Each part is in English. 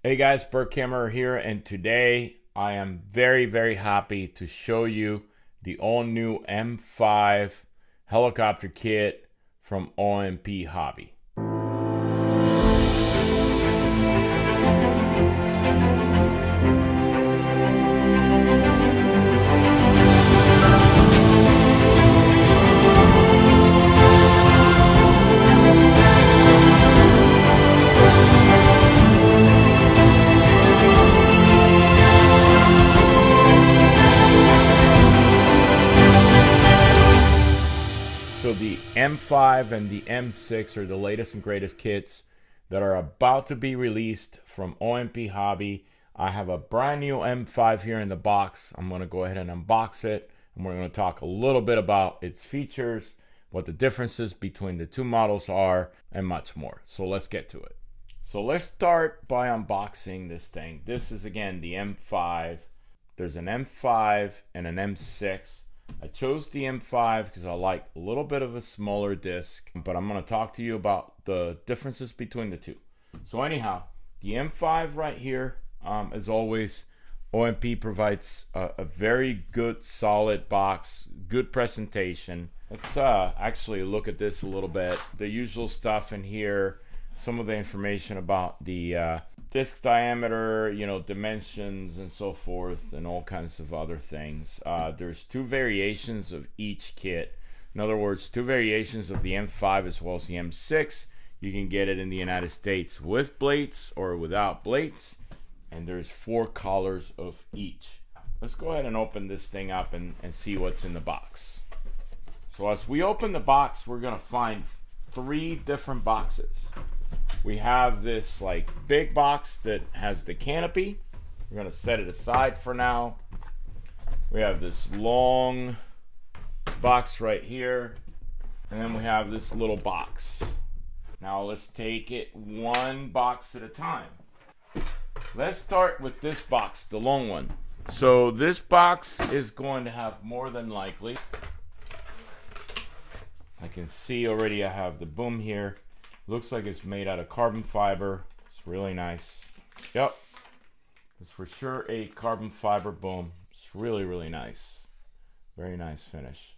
Hey guys, Bert Kammerer here, and today I am very happy to show you the all new M5 helicopter kit from OMPHOBBY. So the M5 and the M6 are the latest and greatest kits that are about to be released from OMPHOBBY. I have a brand new M5 here in the box. I'm going to go ahead and unbox it, and we're going to talk a little bit about its features, what the differences between the two models are, and much more. So let's get to it. So let's start by unboxing this thing. This is again the M5. There's an M5 and an M6. I chose the M5 because I like a little bit of a smaller disc, but I'm going to talk to you about the differences between the two. So anyhow, the M5 right here, as always, OMP provides a very good, solid box, good presentation. Let's actually look at this a little bit. The usual stuff in here, some of the information about the disc diameter, dimensions and so forth, and all kinds of other things. There's two variations of each kit. In other words, two variations of the M5 as well as the M6. You can get it in the United States with blades or without blades, and there's 4 colors of each. Let's go ahead and open this thing up and see what's in the box. So as we open the box, we're gonna find 3 different boxes. We have this like big box that has the canopy. We're gonna set it aside for now. We have this long box right here, and then we have this little box. Now let's take it one box at a time. Let's start with this box, the long one. So this box is going to have, more than likely, I can see already I have the boom here. Looks like it's made out of carbon fiber. It's really nice. Yep, it's for sure a carbon fiber boom. It's really nice. Very nice finish.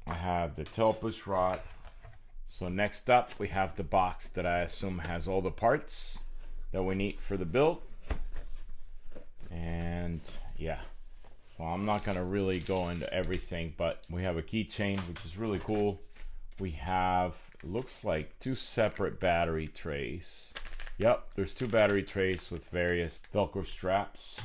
I have the tail push rod. So next up we have the box that I assume has all the parts that we need for the build. And yeah, so I'm not gonna really go into everything, but we have a keychain, which is really cool. We have, looks like 2 separate battery trays. Yep, there's 2 battery trays with various Velcro straps.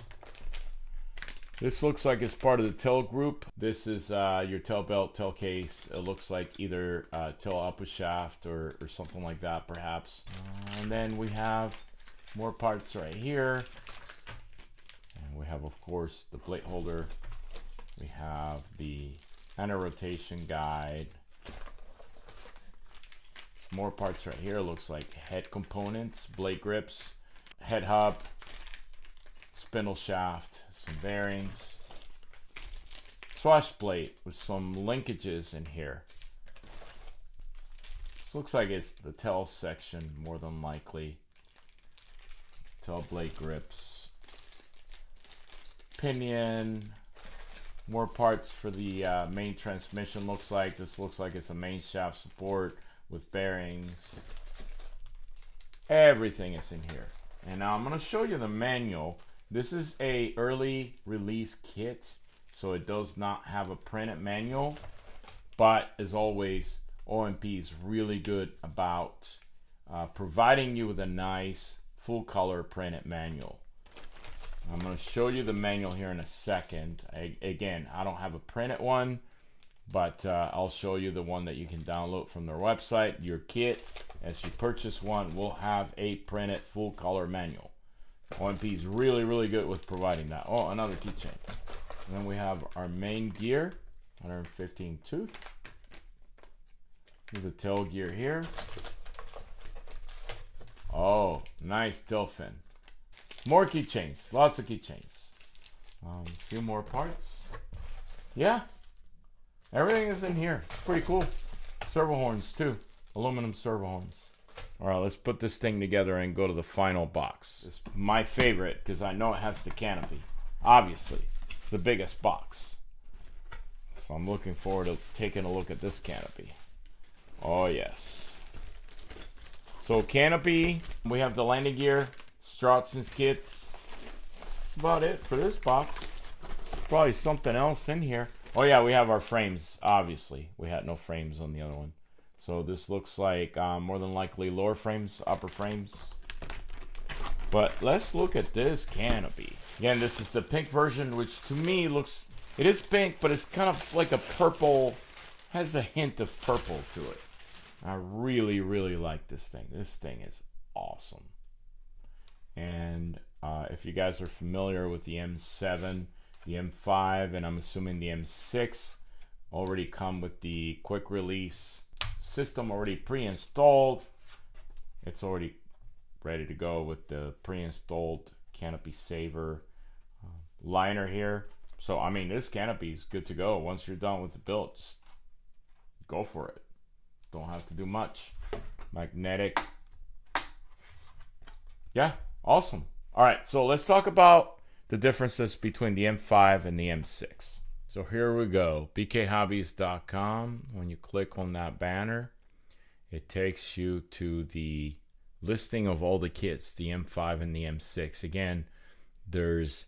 This looks like it's part of the tail group. This is your tail belt, tail case. It looks like either tail upper shaft or something like that, perhaps. And then we have more parts right here. And we have, of course, the plate holder. We have the anti-rotation guide. More parts right here. Looks like head components, blade grips, head hub, spindle shaft, some bearings, swash plate with some linkages in here. This looks like it's the tail section, more than likely. Tail blade grips, pinion, more parts for the main transmission. Looks like this looks like it's a main shaft support with bearings. Everything is in here. And now I'm going to show you the manual. This is a early release kit, so it does not have a printed manual, but as always, OMP is really good about providing you with a nice full color printed manual. I'm going to show you the manual here in a second. Again, I don't have a printed one, but I'll show you the one that you can download from their website. Your kit, as you purchase one, will have a printed full color manual. OMP is really good with providing that. Oh, another keychain. And then we have our main gear, 115 tooth. Here's the tail gear here. Oh, nice tail fin. More keychains, lots of keychains. A few more parts. Yeah, everything is in here. It's pretty cool. Servo horns too, aluminum servo horns. All right, let's put this thing together and go to the final box. It's my favorite because I know it has the canopy. Obviously, it's the biggest box. So I'm looking forward to taking a look at this canopy. Oh yes. So canopy, we have the landing gear, struts and skits. That's about it for this box. Probably something else in here. Oh yeah, we have our frames, obviously. We had no frames on the other one. So this looks like more than likely lower frames, upper frames. But let's look at this canopy. Again, this is the pink version, which to me looks, it is pink, but it's kind of like a purple, has a hint of purple to it. I really, really like this thing. This thing is awesome. And if you guys are familiar with the M7, the M5, and I'm assuming the M6 already come with the quick release system already pre-installed. It's already ready to go with the pre-installed canopy saver liner here. So I mean, this canopy is good to go. Once you're done with the build, just go for it. Don't have to do much. Magnetic. Yeah, awesome. All right, so let's talk about the differences between the M5 and the M6. So here we go, bkhobbies.com. When you click on that banner, it takes you to the listing of all the kits, the M5 and the M6. Again, there's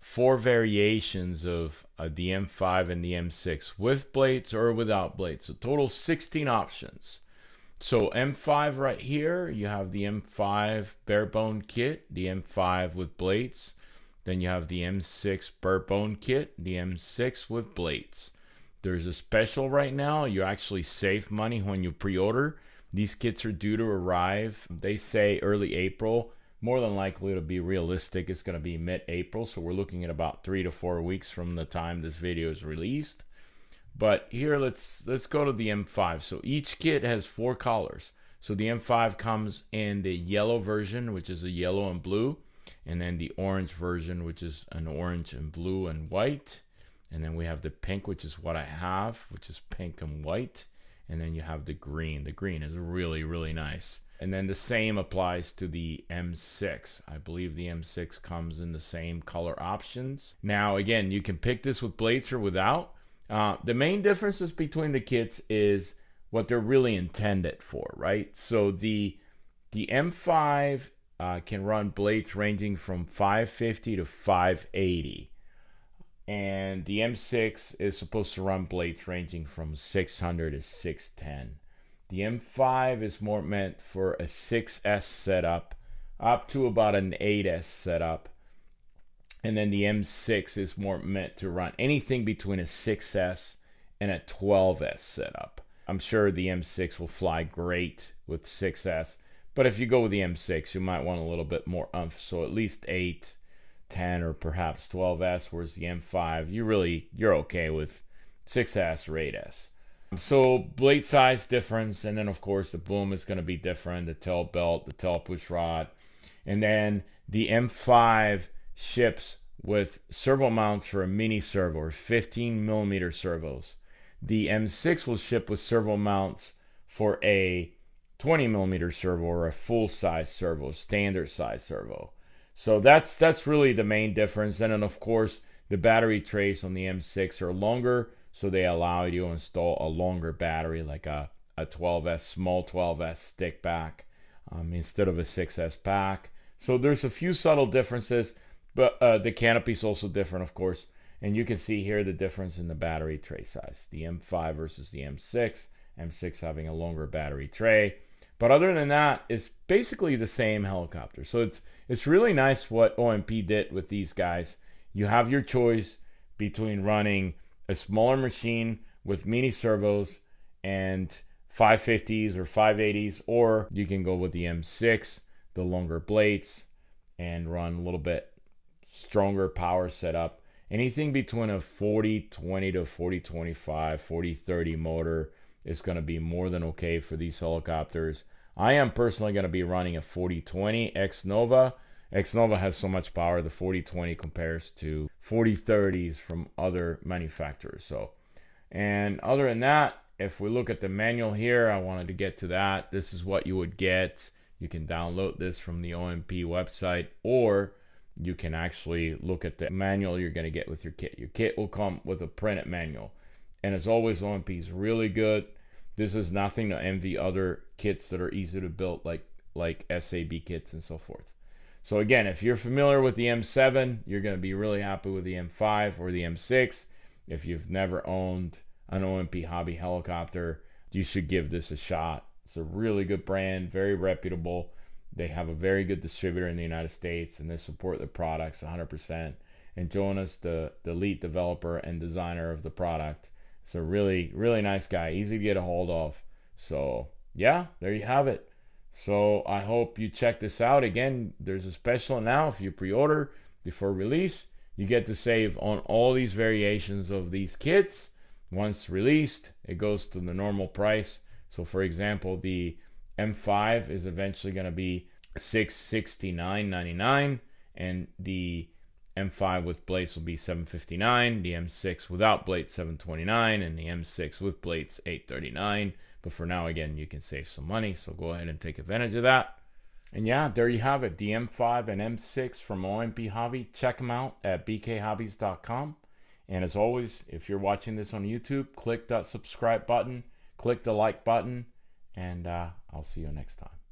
4 variations of the M5 and the M6 with blades or without blades. So total 16 options. So M5 right here, you have the M5 bare bone kit, the M5 with blades. Then you have the M6 bare bone kit, the M6 with blades. There's a special right now. You actually save money when you pre-order. These kits are due to arrive. They say early April. More than likely to be realistic, it's going to be mid-April. So we're looking at about 3 to 4 weeks from the time this video is released. But here, let's go to the M5. So each kit has 4 colors. So the M5 comes in the yellow version, which is a yellow and blue. And then the orange version, which is an orange and blue and white. And then we have the pink, which is what I have, which is pink and white. And then you have the green. The green is really, really nice. And then the same applies to the M6. I believe the M6 comes in the same color options. Now, again, you can pick this with blades or without. The main differences between the kits is what they're really intended for, right? So the M5 can run blades ranging from 550 to 580. And the M6 is supposed to run blades ranging from 600 to 610. The M5 is more meant for a 6S setup up to about an 8S setup. And then the M6 is more meant to run anything between a 6S and a 12S setup. I'm sure the M6 will fly great with 6S. But if you go with the M6, you might want a little bit more oomph. So at least 8, 10, or perhaps 12S. Whereas the M5, you're okay with 6S or 8S. So blade size difference, and then of course the boom is going to be different. The tail belt, the tail push rod, and then the M5 ships with servo mounts for a mini servo or 15mm servos. The M6 will ship with servo mounts for a 20mm servo or a full size servo, standard size servo. So that's really the main difference. And then of course the battery trays on the M6 are longer, so they allow you to install a longer battery, like a 12S, small 12S stick pack instead of a 6S pack. So there's a few subtle differences, but the canopy is also different, of course. And you can see here the difference in the battery tray size. The M5 versus the M6. M6 having a longer battery tray. But other than that, it's basically the same helicopter. So it's really nice what OMP did with these guys. You have your choice between running a smaller machine with mini servos and 550s or 580s, or you can go with the M6, the longer blades, and run a little bit stronger power setup. Anything between a 40-20 to 40-25, 40-30 motor is going to be more than okay for these helicopters. I am personally going to be running a 40-20 X-Nova. X-Nova has so much power, the 40-20 compares to 40-30s from other manufacturers. So, and other than that, if we look at the manual here, I wanted to get to that. This is what you would get. You can download this from the OMP website, or you can actually look at the manual you're going to get with your kit. Your kit will come with a printed manual. And as always, OMP is really good. This is nothing to envy other kits that are easy to build, like SAB kits and so forth. So again, if you're familiar with the M7, you're going to be really happy with the M5 or the M6. If you've never owned an OMP Hobby helicopter, you should give this a shot. It's a really good brand, very reputable. They have a very good distributor in the United States, and they support the products 100%. And Jonas, the lead developer and designer of the product, is a really, really nice guy, easy to get a hold of. So yeah, there you have it. So I hope you check this out. Again, there's a special now. If you pre-order before release, you get to save on all these variations of these kits. Once released, it goes to the normal price. So for example, the M5 is eventually going to be $669.99, and the M5 with blades will be $759, the M6 without blades $729, and the M6 with blades $839. But for now, again, you can save some money, so go ahead and take advantage of that. And yeah, there you have it, the M5 and M6 from OMP Hobby. Check them out at bkhobbies.com. And as always, if you're watching this on YouTube, click that subscribe button, click the like button, and I'll see you next time.